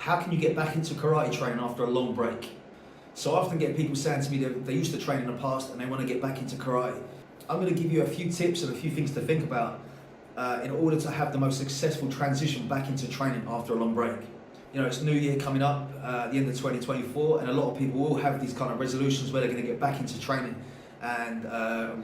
how can you get back into karate training after a long break? So I often get people saying to me that they used to train in the past and they want to get back into karate. I'm going to give you a few tips and a few things to think about in order to have the most successful transition back into training after a long break. You know, it's New Year coming up, the end of 2024, and a lot of people will have these kind of resolutions where they're going to get back into training and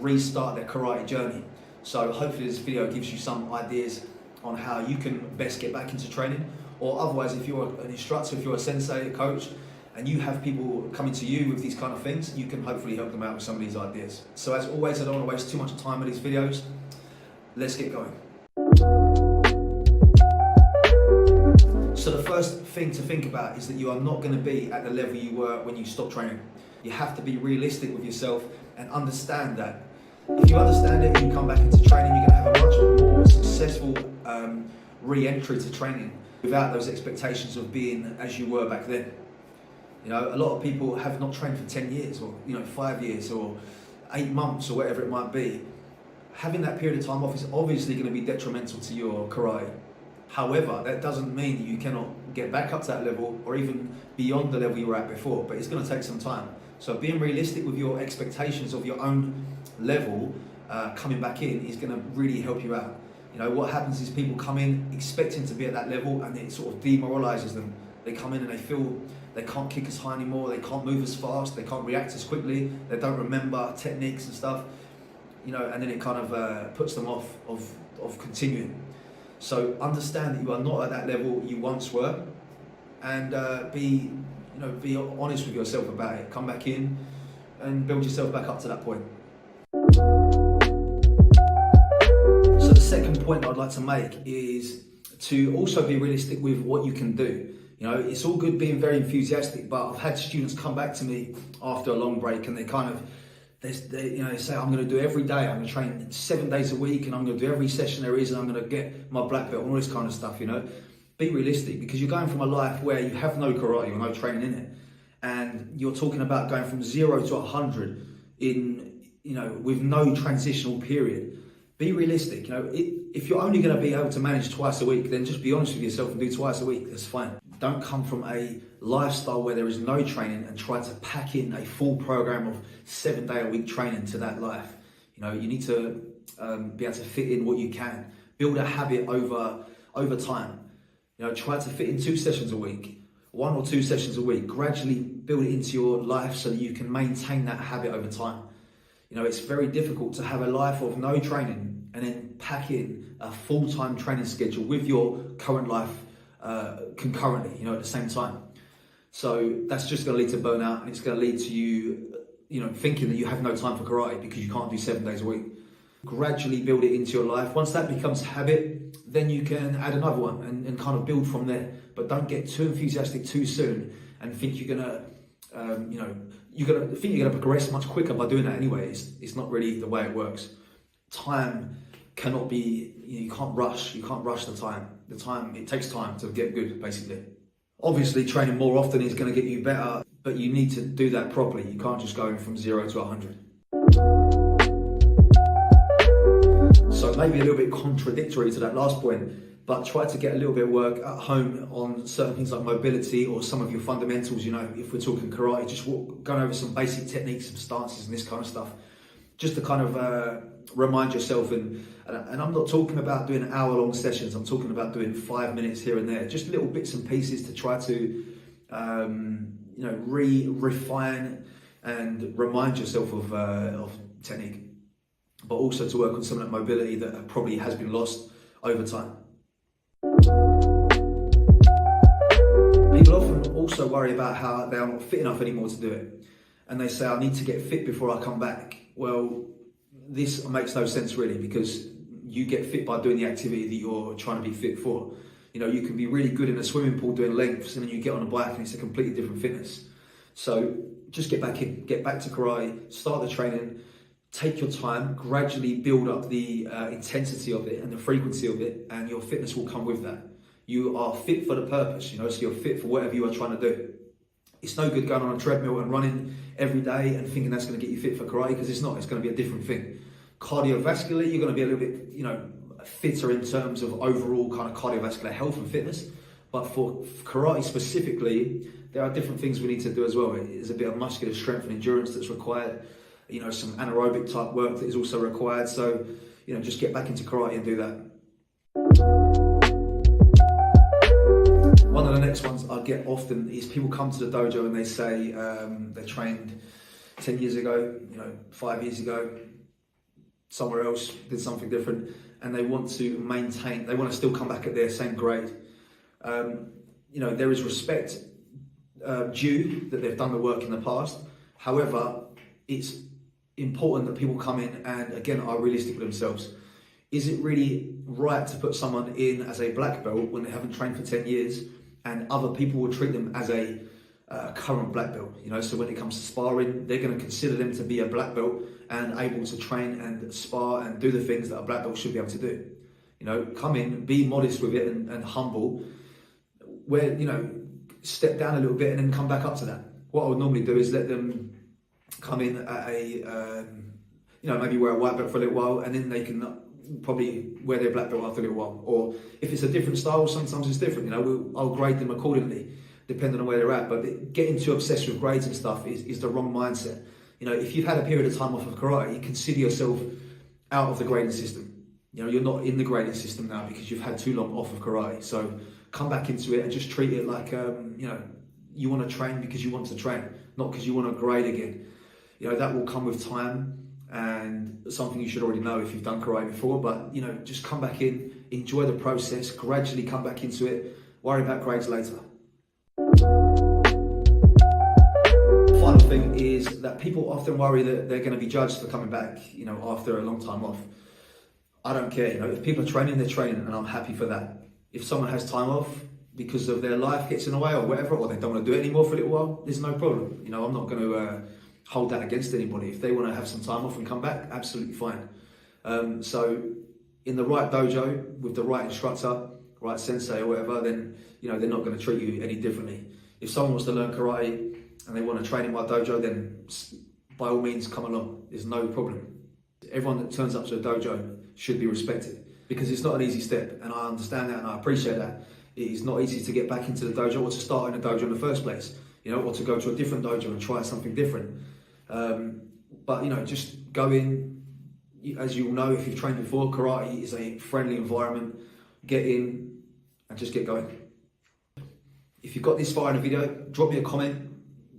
restart their karate journey. So hopefully this video gives you some ideas on how you can best get back into training, or otherwise if you're an instructor, if you're a sensei, a coach, and you have people coming to you with these kind of things, you can hopefully help them out with some of these ideas. So as always, I don't want to waste too much time with these videos. Let's get going. So the first thing to think about is that you are not going to be at the level you were when you stopped training. You have to be realistic with yourself and understand that. If you understand it and you come back into training, you're going to have a much more successful re-entry to training without those expectations of being as you were back then. You know, a lot of people have not trained for 10 years or 5 years or 8 months or whatever it might be. Having that period of time off is obviously going to be detrimental to your karate. However, that doesn't mean you cannot get back up to that level or even beyond the level you were at before, but it's going to take some time. So being realistic with your expectations of your own level coming back in is going to really help you out. You know, what happens is people come in expecting to be at that level and it sort of demoralizes them. They come in and they feel they can't kick as high anymore, they can't move as fast, they can't react as quickly, they don't remember techniques and stuff, you know, and then it kind of puts them off of continuing. So understand that you are not at that level you once were, and be honest with yourself about it. Come back in and build yourself back up to that point. So the second point I'd like to make is to also be realistic with what you can do. You know, it's all good being very enthusiastic, but I've had students come back to me after a long break and they say, I'm going to do every day, I'm going to train 7 days a week and I'm going to do every session there is and I'm going to get my black belt and all this kind of stuff, you know. Be realistic, because you're going from a life where you have no karate or no training in it, and you're talking about going from 0 to 100 with no transitional period. Be realistic. You know, if you're only going to be able to manage twice a week, then just be honest with yourself and do twice a week. That's fine. Don't come from a lifestyle where there is no training and try to pack in a full program of 7-day-a-week training to that life. You know, you need to be able to fit in what you can. Build a habit over time. You know, try to fit in 2 sessions a week, 1 or 2 sessions a week. Gradually build it into your life so that you can maintain that habit over time. You know, it's very difficult to have a life of no training and then pack in a full-time training schedule with your current life concurrently, at the same time. So that's just going to lead to burnout, and it's going to lead to you, thinking that you have no time for karate because you can't do 7 days a week. Gradually build it into your life. Once that becomes habit, then you can add another one and kind of build from there. But don't get too enthusiastic too soon and think you're gonna, you're gonna progress much quicker by doing that anyway. It's not really the way it works. Time cannot be, you can't rush the time. It takes time to get good, basically. Obviously, training more often is going to get you better, but you need to do that properly. You can't just go from 0 to 100. So maybe a little bit contradictory to that last point, but try to get a little bit of work at home on certain things like mobility or some of your fundamentals. If we're talking karate, just going over some basic techniques, some stances and this kind of stuff, just to kind of remind yourself. And I'm not talking about doing hour-long sessions. I'm talking about doing 5 minutes here and there, just little bits and pieces to try to, refine and remind yourself of technique, but also to work on some of that mobility that probably has been lost over time. People often also worry about how they are not fit enough anymore to do it. And they say, I need to get fit before I come back. Well, this makes no sense really, because you get fit by doing the activity that you're trying to be fit for. You can be really good in a swimming pool doing lengths, and then you get on a bike and it's a completely different fitness. So just get back in, get back to karate, start the training, take your time, gradually build up the intensity of it and the frequency of it, and your fitness will come with that. You are fit for the purpose, so you're fit for whatever you are trying to do. It's no good going on a treadmill and running every day and thinking that's going to get you fit for karate, because it's not. It's going to be a different thing. Cardiovascularly, you're going to be a little bit, fitter in terms of overall kind of cardiovascular health and fitness, But for karate specifically, there are different things we need to do as well. There's a bit of muscular strength and endurance that's required. You know, some anaerobic type work that is also required. So, you know, just get back into karate and do that. One of the next ones I get often is people come to the dojo and they say they trained 10 years ago, you know, 5 years ago, somewhere else, did something different, and they want to maintain, they want to still come back at their same grade. You know, there is respect due that they've done the work in the past. However, it's important that people come in and, again, are realistic with themselves. Is it really right to put someone in as a black belt when they haven't trained for 10 years and other people will treat them as a current black belt? You know, so when it comes to sparring, they're going to consider them to be a black belt and able to train and spar and do the things that a black belt should be able to do. You know, come in, be modest with it and humble, where, you know, step down a little bit and then come back up to that. What I would normally do is let them come in at a, you know, maybe wear a white belt for a little while, and then they can probably wear their black belt after a little while. Or if it's a different style, sometimes it's different. You know, I'll grade them accordingly, depending on where they're at. But getting too obsessed with grades and stuff is the wrong mindset. You know, if you've had a period of time off of karate, you consider yourself out of the grading system. You know, you're not in the grading system now because you've had too long off of karate. So come back into it and just treat it like, you know, you want to train because you want to train, not because you want to grade again. You know, that will come with time and something you should already know if you've done karate before. But, you know, just come back in, enjoy the process, gradually come back into it, worry about grades later. Final thing is that people often worry that they're going to be judged for coming back, you know, after a long time off. I don't care, you know, if people are training, they're training, and I'm happy for that. If someone has time off because of their life gets in the way or whatever, or they don't want to do it anymore for a little while, there's no problem. You know, I'm not going to hold that against anybody. If they want to have some time off and come back, absolutely fine. So in the right dojo, with the right instructor, right sensei or whatever, then, you know, they're not going to treat you any differently. If someone wants to learn karate and they want to train in my dojo, then by all means come along, there's no problem. Everyone that turns up to a dojo should be respected, because it's not an easy step, and I understand that and I appreciate that. It is not easy to get back into the dojo or to start in a dojo in the first place, you know, or to go to a different dojo and try something different. But, you know, just go in. As you'll know, if you've trained before, karate is a friendly environment. Get in and just get going. If you've got this far in the video, drop me a comment.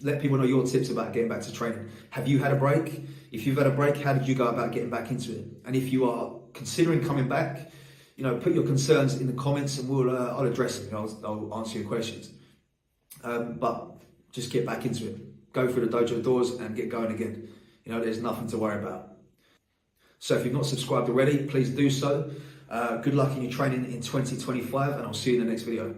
Let people know your tips about getting back to training. Have you had a break? If you've had a break, how did you go about getting back into it? And if you are considering coming back, you know, put your concerns in the comments and I'll address them. I'll answer your questions. But just get back into it. Go through the dojo doors and get going again. You know, there's nothing to worry about. So if you've not subscribed already, please do so. Good luck in your training in 2025, and I'll see you in the next video.